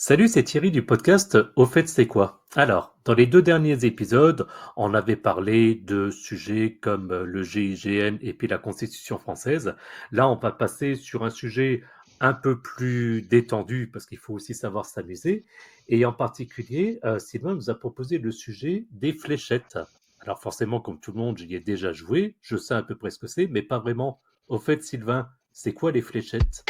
Salut, c'est Thierry du podcast Au fait, c'est quoi? Alors, dans les deux derniers épisodes, on avait parlé de sujets comme le GIGN et puis la Constitution française. Là, on va passer sur un sujet un peu plus détendu parce qu'il faut aussi savoir s'amuser. Et en particulier, Sylvain nous a proposé le sujet des fléchettes. Alors forcément, comme tout le monde, j'y ai déjà joué, je sais à peu près ce que c'est, mais pas vraiment. Au fait, Sylvain, c'est quoi les fléchettes?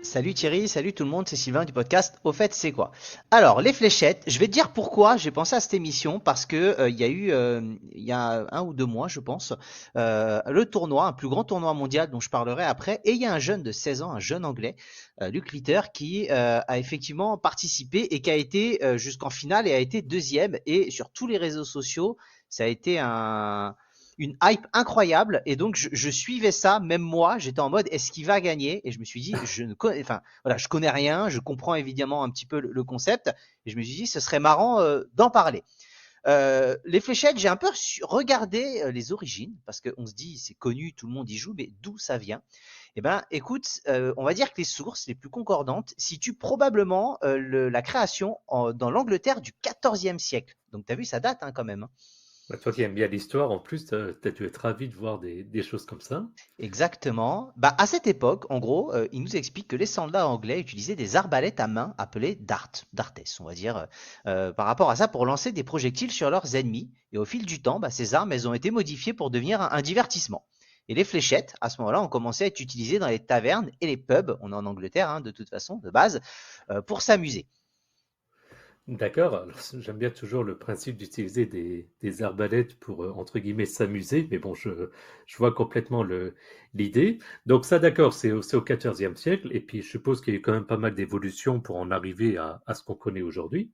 Salut Thierry, salut tout le monde, c'est Sylvain du podcast. Au fait, c'est quoi? Alors, les fléchettes, je vais te dire pourquoi j'ai pensé à cette émission, parce que il y a eu, il y a 1 ou 2 mois, je pense, le tournoi, un plus grand tournoi mondial dont je parlerai après, et il y a un jeune de 16 ans, un jeune anglais, Luke Litter, qui a effectivement participé et qui a été jusqu'en finale et a été deuxième, et sur tous les réseaux sociaux, ça a été une hype incroyable et donc je suivais ça, même moi, j'étais en mode est-ce qu'il va gagner? Et je me suis dit je ne connais, enfin voilà, je connais rien, je comprends évidemment un petit peu le concept et je me suis dit ce serait marrant d'en parler. Les fléchettes, j'ai un peu regardé les origines parce qu'on se dit c'est connu, tout le monde y joue, mais d'où ça vient? Eh ben, écoute, on va dire que les sources les plus concordantes situent probablement la création dans l'Angleterre du XIVe siècle. Donc, tu as vu, ça date hein, quand même, hein. Bah, toi qui aimes bien l'histoire, en plus, t'as dû être ravi de voir des choses comme ça. Exactement. Bah, à cette époque, en gros, il nous explique que les soldats anglais utilisaient des arbalètes à main appelées darts, on va dire, par rapport à ça, pour lancer des projectiles sur leurs ennemis. Et au fil du temps, bah, ces armes, elles ont été modifiées pour devenir un divertissement. Et les fléchettes, à ce moment-là, ont commencé à être utilisées dans les tavernes et les pubs, on est en Angleterre, hein, de toute façon, de base, pour s'amuser. D'accord, alors j'aime bien toujours le principe d'utiliser des arbalètes pour, entre guillemets, s'amuser, mais bon, je vois complètement l'idée. Donc ça, d'accord, c'est au XIVe siècle, et puis je suppose qu'il y a eu quand même pas mal d'évolutions pour en arriver à ce qu'on connaît aujourd'hui.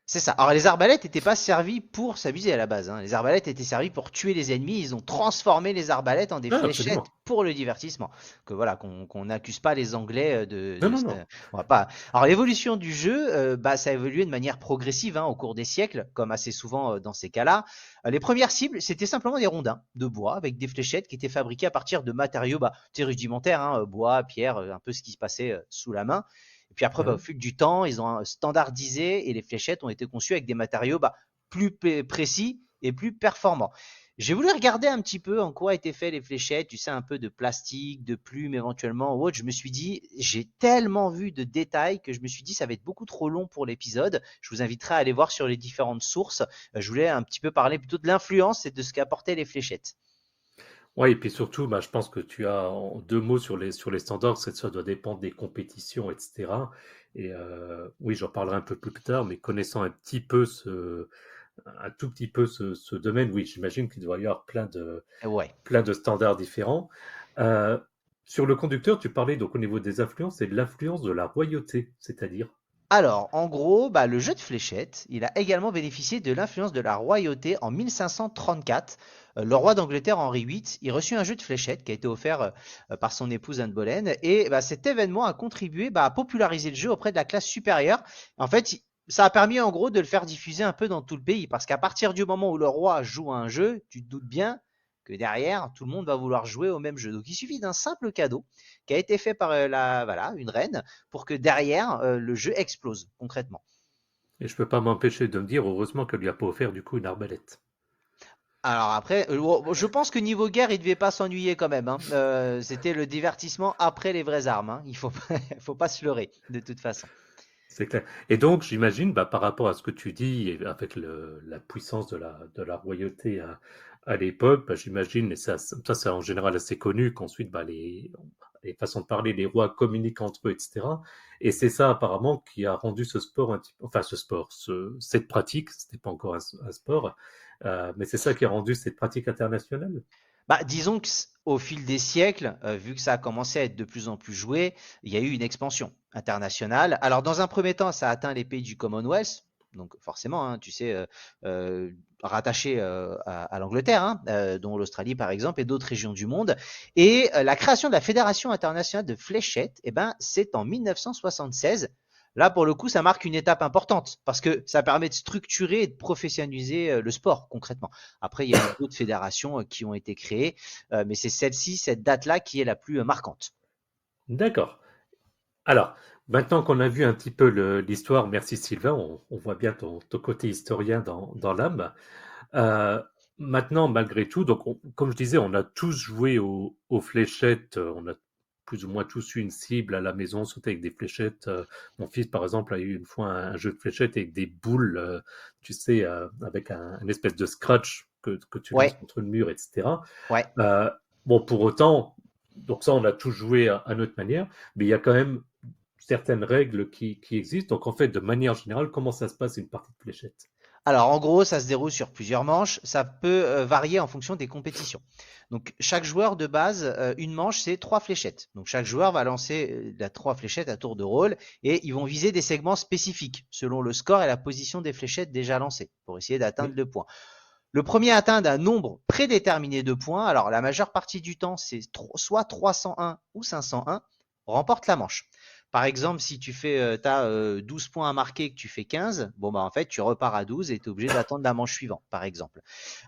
C'est ça. Alors les arbalètes n'étaient pas servies pour s'amuser à la base, hein. Les arbalètes étaient servies pour tuer les ennemis. Ils ont transformé les arbalètes en des Ah, fléchettes absolument. pour le divertissement. Que voilà, qu'on n'accuse pas les Anglais Non, non, non. on va pas. Alors l'évolution du jeu, bah ça a évolué de manière progressive hein, au cours des siècles, comme assez souvent dans ces cas-là. Les premières cibles, c'était simplement des rondins de bois avec des fléchettes qui étaient fabriquées à partir de matériaux bah, rudimentaires, hein, bois, pierre, un peu ce qui se passait sous la main. Et puis après, bah, au Ouais. fil du temps, ils ont standardisé et les fléchettes ont été conçues avec des matériaux bah, plus précis et plus performants. J'ai voulu regarder un petit peu en quoi étaient faites les fléchettes, tu sais, un peu de plastique, de plumes éventuellement ou autre. Je me suis dit, j'ai tellement vu de détails que je me suis dit, ça va être beaucoup trop long pour l'épisode. Je vous inviterai à aller voir sur les différentes sources. Je voulais un petit peu parler plutôt de l'influence et de ce qu'apportaient les fléchettes. Ouais, et puis surtout, bah, je pense que tu as en deux mots sur les standards, c'est que ça doit dépendre des compétitions, etc. Et oui, j'en parlerai un peu plus tard, mais connaissant un tout petit peu ce domaine, oui, j'imagine qu'il doit y avoir Ouais. plein de standards différents. Euh, sur le conducteur, tu parlais donc au niveau des influences et de l'influence de la royauté, c'est-à-dire. Alors, en gros, bah, le jeu de fléchettes, il a également bénéficié de l'influence de la royauté en 1534. Le roi d'Angleterre, Henri VIII, il reçut un jeu de fléchettes qui a été offert par son épouse Anne Boleyn. Et bah, cet événement a contribué bah, à populariser le jeu auprès de la classe supérieure. En fait, ça a permis en gros de le faire diffuser un peu dans tout le pays. Parce qu'à partir du moment où le roi joue à un jeu, tu te doutes bien que derrière, tout le monde va vouloir jouer au même jeu. Donc il suffit d'un simple cadeau qui a été fait par voilà, une reine pour que derrière, le jeu explose concrètement. Et je peux pas m'empêcher de me dire, heureusement qu'elle lui a pas offert du coup une arbalète. Alors après, je pense que niveau guerre, il devait pas s'ennuyer quand même, hein. C'était le divertissement après les vraies armes, hein. Il faut pas, faut pas se leurrer de toute façon. C'est clair. Et donc, j'imagine, bah, par rapport à ce que tu dis, et avec la puissance de la royauté à l'époque, bah, j'imagine, et ça c'est en général assez connu, qu'ensuite, bah, les façons de parler, les rois communiquent entre eux, etc. Et c'est ça, apparemment, qui a rendu ce sport un petit peu, enfin, ce sport, cette pratique, c'était pas encore un sport, mais c'est ça qui a rendu cette pratique internationale. Bah, disons que au fil des siècles, vu que ça a commencé à être de plus en plus joué, il y a eu une expansion internationale. Alors, dans un premier temps, ça a atteint les pays du Commonwealth. Donc forcément, hein, tu sais, rattachés à l'Angleterre, hein, dont l'Australie par exemple et d'autres régions du monde. Et la création de la Fédération internationale de fléchettes, eh ben, c'est en 1976. Là, pour le coup, ça marque une étape importante parce que ça permet de structurer et de professionnaliser le sport concrètement. Après, il y a eu d'autres fédérations qui ont été créées, mais c'est celle-ci, cette date-là, qui est la plus marquante. D'accord. Alors, maintenant qu'on a vu un petit peu l'histoire, merci Sylvain, on voit bien ton côté historien dans l'âme. Euh, Maintenant, malgré tout, donc comme je disais, on a tous joué aux fléchettes, on a plus ou moins tous eu une cible à la maison, sauter avec des fléchettes. Mon fils, par exemple, a eu une fois un jeu de fléchettes avec des boules, tu sais, avec une espèce de scratch que tu lances Ouais, contre le mur, etc. ouais. Euh, bon, pour autant, donc ça, on a tous joué à notre manière, mais il y a quand même certaines règles qui existent. Donc, en fait, de manière générale, comment ça se passe une partie de fléchettes? Alors en gros, ça se déroule sur plusieurs manches. Ça peut varier en fonction des compétitions. Donc chaque joueur de base, une manche, c'est 3 fléchettes. Donc chaque joueur va lancer 3 fléchettes à tour de rôle et ils vont viser des segments spécifiques selon le score et la position des fléchettes déjà lancées pour essayer d'atteindre Oui. le point. Le premier à atteindre un nombre prédéterminé de points, alors la majeure partie du temps, c'est soit 301 ou 501, remporte la manche. Par exemple, si tu as 12 points à marquer et que tu fais 15, bon bah en fait tu repars à 12 et tu es obligé d'attendre la manche suivante, par exemple.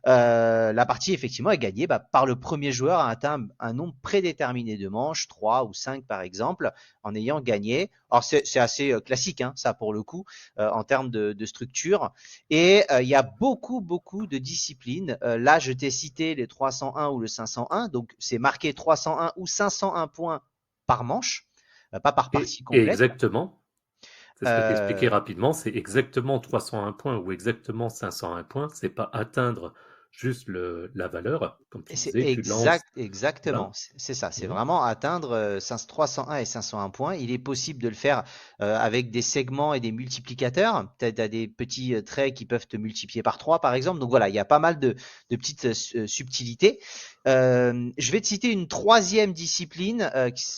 La partie effectivement est gagnée par le premier joueur à atteindre un nombre prédéterminé de manches, 3 ou 5 par exemple, en ayant gagné. Alors c'est assez classique, hein, ça pour le coup, en termes de structure. Et il y a beaucoup de disciplines. Là, je t'ai cité les 301 ou le 501, donc c'est marqué 301 ou 501 points par manche, pas par partie Et complète. exactement, c'est ce que tu expliquais Euh, rapidement, c'est exactement 301 points ou exactement 501 points. C'est pas atteindre juste la valeur, comme tu C'est disais, tu lances. exactement, Voilà. c'est ça, c'est Mhm. vraiment atteindre 301 et 501 points. Il est possible de le faire avec des segments et des multiplicateurs. Tu as des petits traits qui peuvent te multiplier par 3 par exemple. Donc voilà, il y a pas mal de petites subtilités. Je vais te citer une troisième discipline,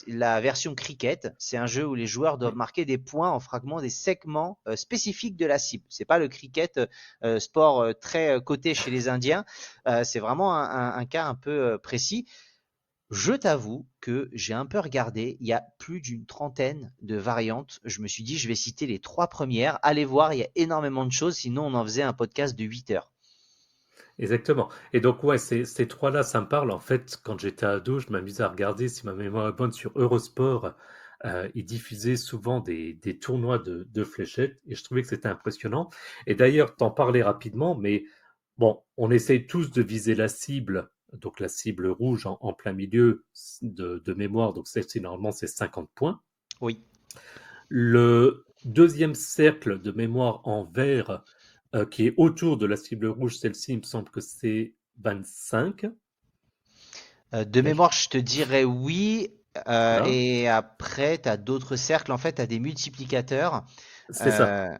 la version cricket. C'est un jeu où les joueurs doivent Oui, marquer des points en fragments des segments spécifiques de la cible. C'est pas le cricket, sport très coté chez les Indiens. C'est vraiment un cas un peu précis. Je t'avoue que j'ai un peu regardé, il y a plus d'une trentaine de variantes. Je me suis dit, je vais citer les 3 premières. Allez voir, il y a énormément de choses, sinon on en faisait un podcast de 8 heures. exactement. Et donc, ouais, ces trois-là, ça me parle. En fait, quand j'étais ado, je m'amusais à regarder, si ma mémoire est bonne, sur Eurosport. Ils diffusaient souvent des tournois de fléchettes et je trouvais que c'était impressionnant. Et d'ailleurs, t'en parlais rapidement, mais bon, on essaye tous de viser la cible, donc la cible rouge en plein milieu de mémoire, donc celle-ci, normalement, c'est 50 points. Oui. Le deuxième cercle de mémoire en vert qui est autour de la cible rouge, celle-ci, il me semble que c'est 25. De mémoire, je te dirais oui. Voilà, Et après, tu as d'autres cercles. En fait, tu as des multiplicateurs. c'est ça. Euh,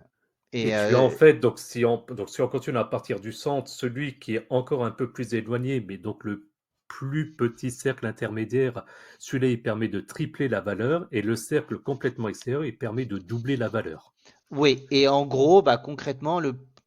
Et et tu as en fait, donc si on continue à partir du centre, celui qui est encore un peu plus éloigné, mais donc le plus petit cercle intermédiaire, celui-là, il permet de tripler la valeur, et le cercle complètement extérieur, il permet de doubler la valeur. oui, et en gros, bah, concrètement,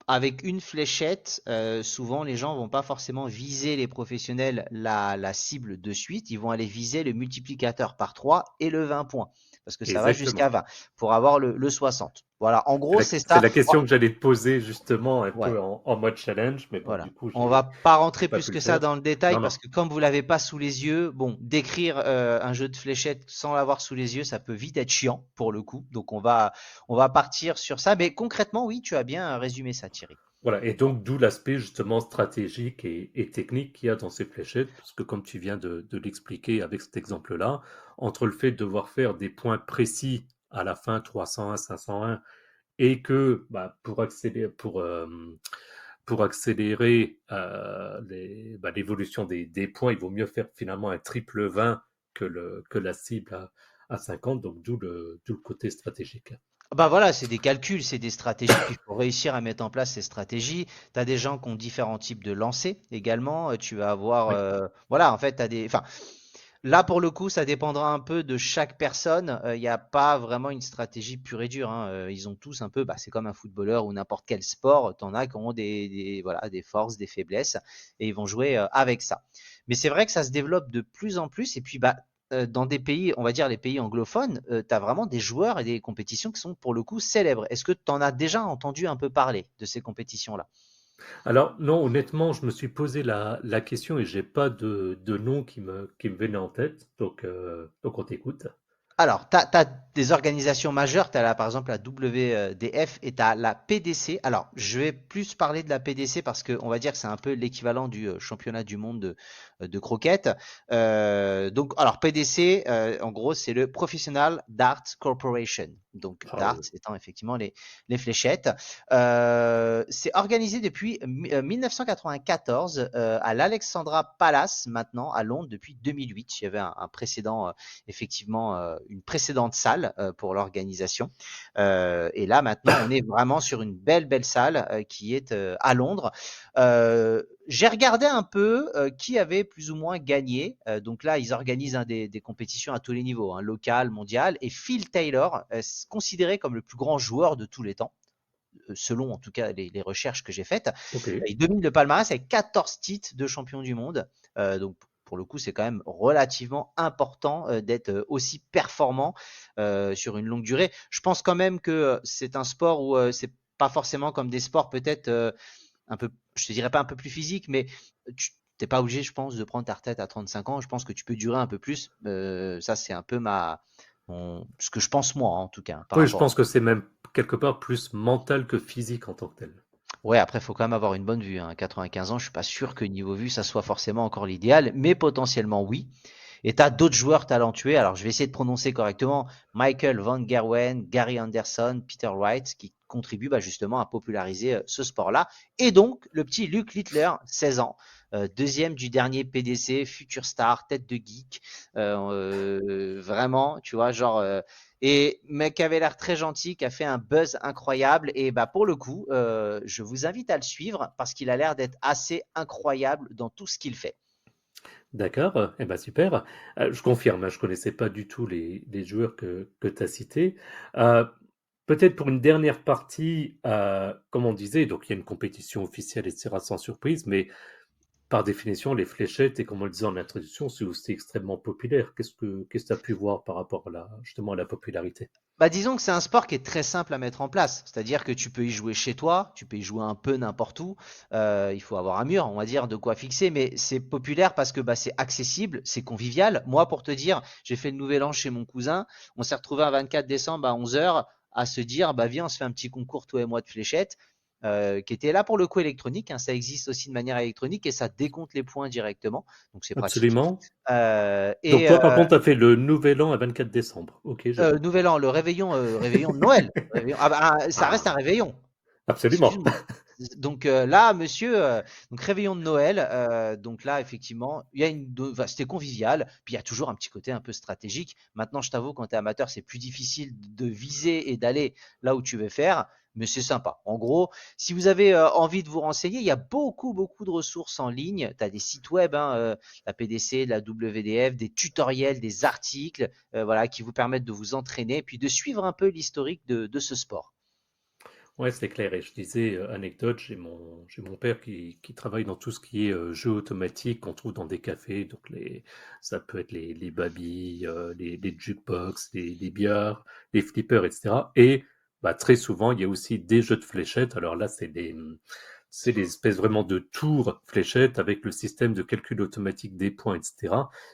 avec une fléchette, souvent les gens vont pas forcément viser les professionnels la cible de suite, ils vont aller viser le multiplicateur par 3 et le 20 points, parce que ça va jusqu'à Exactement. 20 pour avoir le 60. Voilà, en C'est gros, la, c'est c'est ça. la Oh, question que j'allais te poser justement un ouais. peu en mode challenge, mais bon, Voilà. du coup, On va pas rentrer j'ai pas plus pu que le ça faire. dans le détail Non, parce non. que comme vous l'avez pas sous les yeux, bon, décrire un jeu de fléchettes sans l'avoir sous les yeux, ça peut vite être chiant pour le coup. Donc on va partir sur ça. Mais concrètement, oui, tu as bien résumé ça, Thierry. Voilà, et donc d'où l'aspect justement stratégique et technique qu'il y a dans ces fléchettes, parce que comme tu viens de l'expliquer avec cet exemple-là, entre le fait de devoir faire des points précis à la fin 301, 501, et que bah, pour accélérer l'évolution des points, il vaut mieux faire finalement un triple 20 que la cible à 50, donc d'où le côté stratégique. Bah voilà, c'est des calculs, c'est des stratégies, puis il faut réussir à mettre en place ces stratégies. Tu as des gens qui ont différents types de lancers également. Tu vas avoir, Oui, voilà, en fait, tu as des, enfin, Là, pour le coup, ça dépendra un peu de chaque personne. Il n'y a pas vraiment une stratégie pure et dure, hein. Ils ont tous un peu, bah, c'est comme un footballeur ou n'importe quel sport. T'en as qui ont voilà, des forces, des faiblesses, et ils vont jouer avec ça. Mais c'est vrai que ça se développe de plus en plus. Et puis, bah, dans des pays, on va dire les pays anglophones, tu as vraiment des joueurs et des compétitions qui sont pour le coup célèbres. Est-ce que tu en as déjà entendu un peu parler de ces compétitions-là? Alors non, honnêtement, je me suis posé la question et j'ai pas de nom qui me venait en tête, donc on t'écoute. Alors, tu as des organisations majeures, tu as là, par exemple la WDF et tu as la PDC. Alors, je vais plus parler de la PDC parce qu'on va dire que c'est un peu l'équivalent du championnat du monde de croquettes. Donc, alors PDC, en gros, c'est le Professional Dart Corporation. Donc, Ah dart oui. étant effectivement les fléchettes. C'est organisé depuis 1994 à l'Alexandra Palace, maintenant à Londres, depuis 2008. Il y avait un précédent effectivement une précédente salle pour l'organisation. Et là, maintenant, on est vraiment sur une belle salle qui est à Londres. J'ai regardé un peu qui avait plus ou moins gagné. Donc là, ils organisent des compétitions à tous les niveaux, hein, local, mondial. Et Phil Taylor, considéré comme le plus grand joueur de tous les temps, selon en tout cas les recherches que j'ai faites. Ok. Il domine le palmarès avec 14 titres de champion du monde. Donc pour le coup, c'est quand même relativement important d'être aussi performant sur une longue durée. Je pense quand même que c'est un sport où c'est pas forcément comme des sports peut-être un peu, je te dirais pas un peu plus physique, mais tu t'es pas obligé, je pense, de prendre ta retraite à 35 ans. Je pense que tu peux durer un peu plus. Ça, c'est un peu ce que je pense moi, en tout cas, par Oui, je rapport. pense que c'est même quelque part plus mental que physique en tant que tel. Ouais, après, il faut quand même avoir une bonne vue, hein. 95 ans, je suis pas sûr que niveau vue, ça soit forcément encore l'idéal, mais potentiellement oui. Et tu as d'autres joueurs talentueux. Alors, je vais essayer de prononcer correctement. Michael Van Gerwen, Gary Anderson, Peter Wright, qui contribuent bah, justement à populariser ce sport-là. Et donc, le petit Luke Littler, 16 ans, deuxième du dernier PDC, future star, tête de geek. Vraiment, tu vois, genre. Et mec qui avait l'air très gentil, qui a fait un buzz incroyable. Et bah pour le coup, je vous invite à le suivre parce qu'il a l'air d'être assez incroyable dans tout ce qu'il fait. D'accord, eh ben super. Je confirme, hein, je connaissais pas du tout les joueurs que tu as cités. Euh, Peut-être pour une dernière partie, comme on disait, donc il y a une compétition officielle, etc., sans surprise, mais par définition, les fléchettes, et comme on le disait en introduction, c'est aussi extrêmement populaire. Qu'est-ce que tu as pu voir par rapport justement à la popularité? Bah, disons que c'est un sport qui est très simple à mettre en place. C'est-à-dire que tu peux y jouer chez toi, tu peux y jouer un peu n'importe où. Il faut avoir un mur, on va dire, de quoi fixer, mais c'est populaire parce que bah, c'est accessible, c'est convivial. Moi, pour te dire, j'ai fait le nouvel an chez mon cousin. On s'est retrouvé un 24 décembre à 11 heures à se dire, bah viens, on se fait un petit concours, toi et moi, de fléchettes, qui était là pour le coup électronique, hein. Ça existe aussi de manière électronique et ça décompte les points directement. Donc c'est pratique. Absolument. Euh, Donc et toi, euh, par contre, tu as fait le nouvel an à 24 décembre. Ok, je vois. Nouvel An, le réveillon de Noël. Ah bah, ça reste un Ah, réveillon. absolument. Excuse-moi. Donc là, monsieur, donc réveillon de Noël. Donc là, effectivement, il y a enfin, c'était convivial. Puis il y a toujours un petit côté un peu stratégique. Maintenant, je t'avoue, quand tu es amateur, c'est plus difficile de viser et d'aller là où tu veux faire. Mais c'est sympa. En gros, si vous avez envie de vous renseigner, il y a beaucoup de ressources en ligne. Tu as des sites web, hein, la PDC, la WDF, des tutoriels, des articles, voilà, qui vous permettent de vous entraîner, puis de suivre un peu l'historique de ce sport. Ouais, c'est clair. Et je disais, anecdote, j'ai mon père qui travaille dans tout ce qui est jeux automatiques qu'on trouve dans des cafés. Donc ça peut être les babilles, les jukebox, les bières, les flippers, etc. Et bah, très souvent, il y a aussi des jeux de fléchettes. Alors là, c'est des espèces vraiment de tours fléchettes avec le système de calcul automatique des points, etc.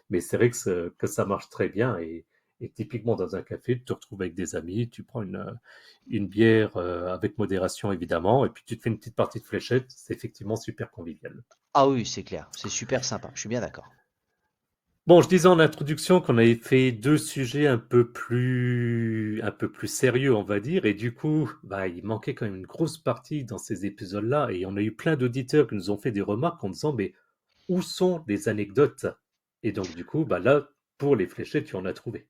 Mais c'est vrai que ça marche très bien. Et typiquement, dans un café, tu te retrouves avec des amis, tu prends une bière avec modération évidemment, et puis tu te fais une petite partie de fléchette, c'est effectivement super convivial. Ah oui, c'est clair, c'est super sympa, je suis bien d'accord. Bon, je disais en introduction qu'on avait fait deux sujets un peu plus sérieux, on va dire, et du coup, bah, il manquait quand même une grosse partie dans ces épisodes-là, et on a eu plein d'auditeurs qui nous ont fait des remarques en disant, mais où sont les anecdotes? Et donc, du coup, bah là, pour les fléchettes, tu en as trouvé.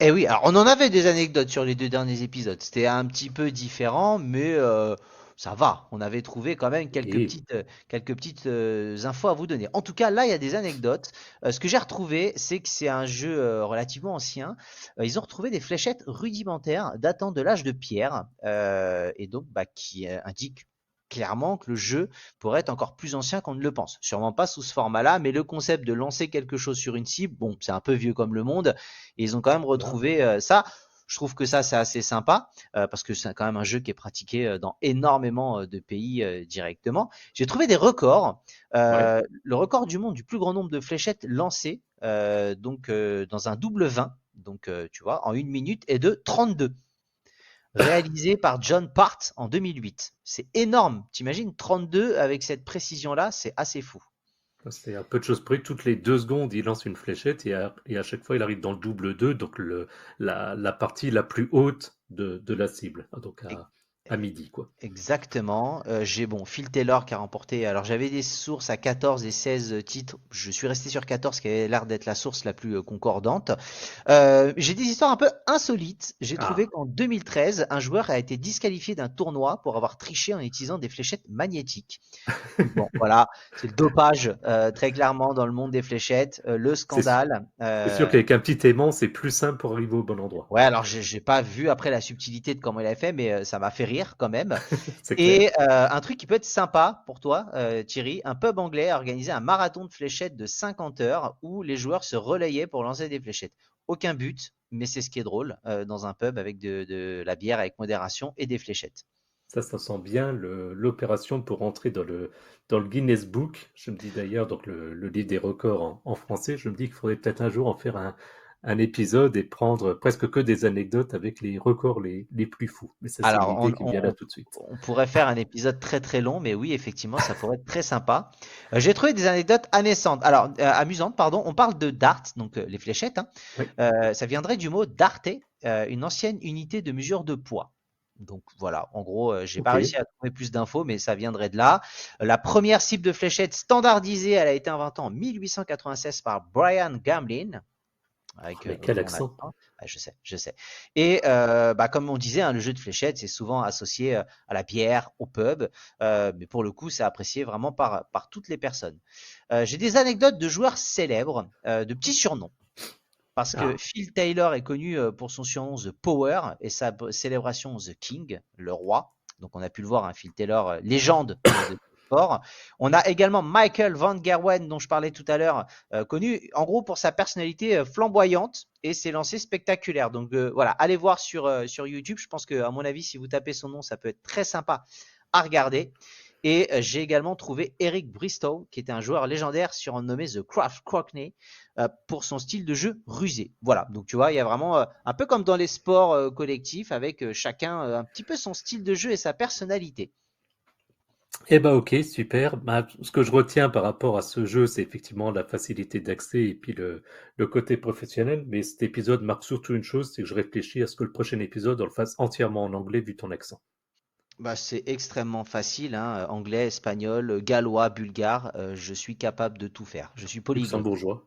Eh oui, alors on en avait des anecdotes sur les deux derniers épisodes. C'était un petit peu différent, mais ça va. On avait trouvé quand même Et quelques petites infos à vous donner. En tout cas, là, il y a des anecdotes. Ce que j'ai retrouvé, c'est que c'est un jeu relativement ancien. Ils ont retrouvé des fléchettes rudimentaires datant de l'âge de pierre, et donc bah, qui indiquent clairement que le jeu pourrait être encore plus ancien qu'on ne le pense. Sûrement pas sous ce format-là, mais le concept de lancer quelque chose sur une cible, bon, c'est un peu vieux comme le monde, et ils ont quand même voilà. retrouvé ça. Je trouve que ça, c'est assez sympa, parce que c'est quand même un jeu qui est pratiqué dans énormément de pays directement. J'ai trouvé des records. Ouais. Le record du monde du plus grand nombre de fléchettes lancées, dans un double 20, donc tu vois, en une minute, est de 32, réalisé par John Part en 2008. C'est énorme. T'imagines 32 avec cette précision-là, c'est assez fou. C'est un peu de choses près. Toutes les 2 secondes, il lance une fléchette et à chaque fois, il arrive dans le double 2, donc la partie la plus haute de la cible, donc à midi, quoi. Exactement. J'ai bon Phil Taylor qui a remporté. Alors j'avais des sources à 14 et 16 titres. Je suis resté sur 14 qui avait l'air d'être la source la plus concordante. J'ai des histoires un peu insolites. J'ai trouvé Ah, qu'en 2013, un joueur a été disqualifié d'un tournoi pour avoir triché en utilisant des fléchettes magnétiques. Bon, voilà, c'est le dopage très clairement dans le monde des fléchettes. Le c'est su- scandale. c'est sûr qu'avec un petit aimant, c'est plus simple pour arriver au bon endroit. Ouais, alors j'ai pas vu après la subtilité de comment il a fait, mais ça m'a fait rire quand même. C'est clair. Et un truc qui peut être sympa pour toi, Thierry, un pub anglais a organisé un marathon de fléchettes de 50 heures où les joueurs se relayaient pour lancer des fléchettes. Aucun but, mais c'est ce qui est drôle dans un pub avec de la bière avec modération et des fléchettes. Ça sent bien l'opération pour entrer dans le Guinness Book. Je me dis d'ailleurs, donc le livre des records en français, je me dis qu'il faudrait peut-être un jour en faire un épisode et prendre presque que des anecdotes avec les records les plus fous. Mais ça, c'est une Alors, idée qui me vient là tout de suite. on pourrait faire un épisode très très long, mais oui, effectivement, ça pourrait être très sympa. J'ai trouvé des anecdotes amusantes, pardon. On parle de dart, donc les fléchettes, hein. Oui, Ça viendrait du mot darte, une ancienne unité de mesure de poids. Donc voilà, en gros, j'ai pas ok. réussi à trouver plus d'infos, mais ça viendrait de là. La première cible de fléchette standardisée, elle a été inventée en 1896 par Brian Gamlin, Oh, avec mais quel donc mon accent! accent. Ah, je sais, je sais. Et bah, comme on disait, hein, le jeu de fléchettes, c'est souvent associé à la bière, au pub, mais pour le coup, c'est apprécié vraiment par toutes les personnes. J'ai des anecdotes de joueurs célèbres, de petits surnoms. Parce que Ah, Phil Taylor est connu pour son surnom The Power et sa célébration The King, le roi. Donc on a pu le voir, hein, Phil Taylor, légende de sport. On a également Michael Van Gerwen, dont je parlais tout à l'heure, connu en gros pour sa personnalité flamboyante et ses lancers spectaculaires. Donc voilà, allez voir sur YouTube. Je pense que, à mon avis, si vous tapez son nom, ça peut être très sympa à regarder. Et j'ai également trouvé Eric Bristow, qui était un joueur légendaire surnommé The Craft Crockney, pour son style de jeu rusé. Voilà, donc tu vois, il y a vraiment un peu comme dans les sports collectifs, avec chacun un petit peu son style de jeu et sa personnalité. eh ben ok, super. Bah, ce que je retiens par rapport à ce jeu, c'est effectivement la facilité d'accès et puis le côté professionnel. Mais cet épisode marque surtout une chose, c'est que je réfléchis à ce que le prochain épisode, on le fasse entièrement en anglais vu ton accent. Bah, c'est extrêmement facile, hein, anglais, espagnol, gallois, bulgare, je suis capable de tout faire. Je suis polyglotte. Luxembourgeois.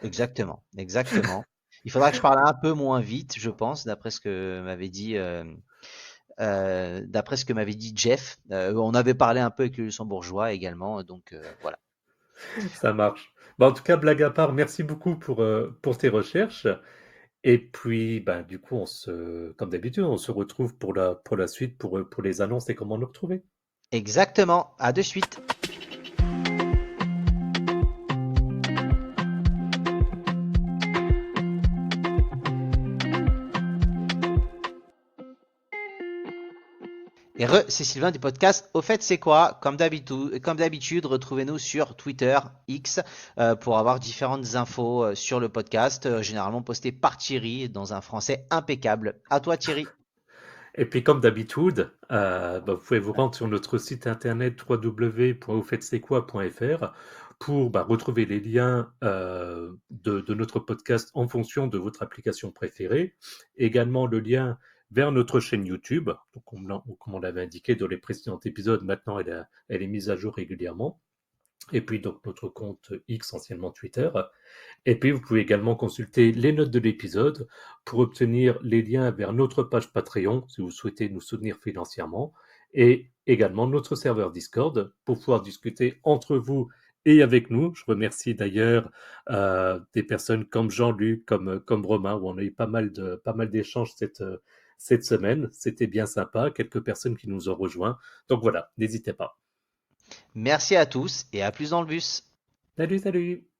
Exactement, exactement. Il faudra que je parle un peu moins vite, je pense, d'après ce que m'avait dit Jeff. On avait parlé un peu avec le luxembourgeois également, donc voilà. Ça marche. Bah, en tout cas, blague à part, merci beaucoup pour tes recherches. Et puis, bah, du coup, comme d'habitude, on se retrouve pour la suite, pour les annonces et comment nous retrouver. Exactement, à de suite. Et c'est Sylvain du podcast. Au fait, c'est quoi? Comme d'habitude, retrouvez-nous sur Twitter, X, pour avoir différentes infos sur le podcast, généralement postées par Thierry dans un français impeccable. À toi, Thierry. Et puis, comme d'habitude, bah, vous pouvez vous rendre sur notre site internet www.auffaitc'estquoi.fr pour bah, retrouver les liens de notre podcast en fonction de votre application préférée. Également le lien vers notre chaîne YouTube. Donc, comme on l'avait indiqué dans les précédents épisodes, maintenant elle est mise à jour régulièrement. Et puis donc notre compte X, anciennement Twitter. Et puis vous pouvez également consulter les notes de l'épisode pour obtenir les liens vers notre page Patreon si vous souhaitez nous soutenir financièrement et également notre serveur Discord pour pouvoir discuter entre vous et avec nous. Je remercie d'ailleurs des personnes comme Jean-Luc, comme Romain, où on a eu pas mal d'échanges cette semaine. C'était bien sympa. Quelques personnes qui nous ont rejoints. Donc voilà, n'hésitez pas. Merci à tous et à plus dans le bus. Salut, salut!